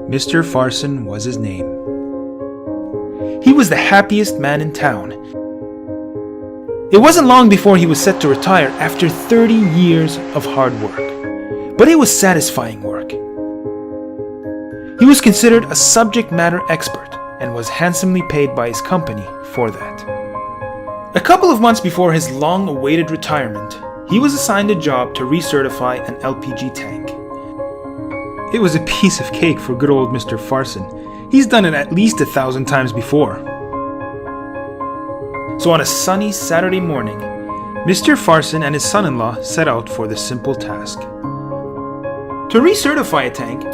Mr. Farsen was his name. He was the happiest man in town. It wasn't long before he was set to retire after 30 years of hard work. But it was satisfying work. He was considered a subject matter expert and was handsomely paid by his company for that. A couple of months before his long-awaited retirement, he was assigned a job to recertify an LPG tank. It was a piece of cake for good old Mr. Farsen. He's done it at least 1,000 times before. So on a sunny Saturday morning, Mr. Farsen and his son-in-law set out for the simple task. To recertify a tank,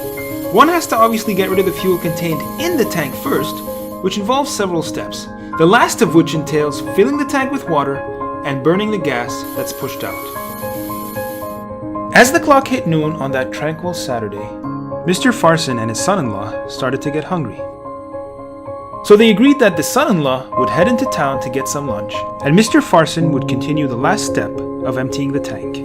one has to obviously get rid of the fuel contained in the tank first, which involves several steps, the last of which entails filling the tank with water and burning the gas that's pushed out. As the clock hit noon on that tranquil Saturday, Mr. Farsen and his son-in-law started to get hungry. So they agreed that the son-in-law would head into town to get some lunch, and Mr. Farsen would continue the last step of emptying the tank.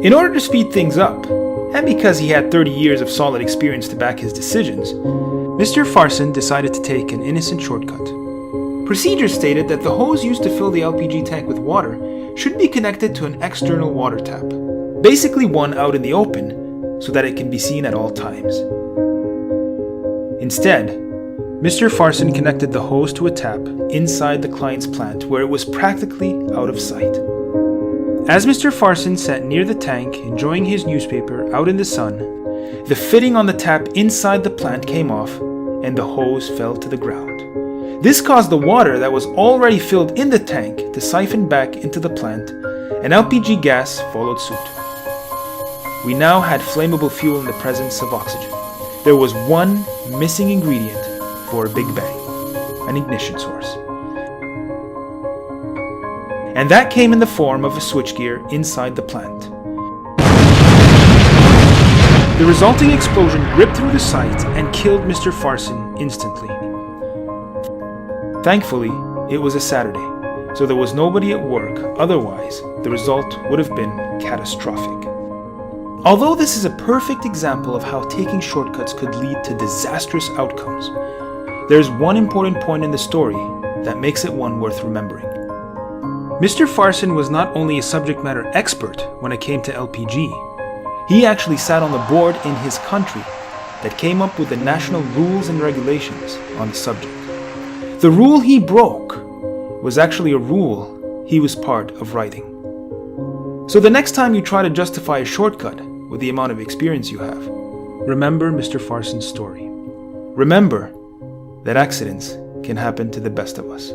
In order to speed things up, and because he had 30 years of solid experience to back his decisions, Mr. Farsen decided to take an innocent shortcut. Procedures stated that the hose used to fill the LPG tank with water should be connected to an external water tap, basically one out in the open so that it can be seen at all times. Instead, Mr. Farsen connected the hose to a tap inside the client's plant where it was practically out of sight. As Mr. Farsen sat near the tank enjoying his newspaper out in the sun, the fitting on the tap inside the plant came off and the hose fell to the ground. This caused the water that was already filled in the tank to siphon back into the plant, and LPG gas followed suit. We now had flammable fuel in the presence of oxygen. There was one missing ingredient for a Big Bang, an ignition source. And that came in the form of a switchgear inside the plant. The resulting explosion ripped through the site and killed Mr. Farsen instantly. Thankfully, it was a Saturday, so there was nobody at work, otherwise the result would have been catastrophic. Although this is a perfect example of how taking shortcuts could lead to disastrous outcomes, there's one important point in the story that makes it one worth remembering. Mr. Farsen was not only a subject matter expert when it came to LPG, he actually sat on the board in his country that came up with the national rules and regulations on the subject. The rule he broke was actually a rule he was part of writing. So the next time you try to justify a shortcut with the amount of experience you have, remember Mr. Farsen's story. Remember that accidents can happen to the best of us.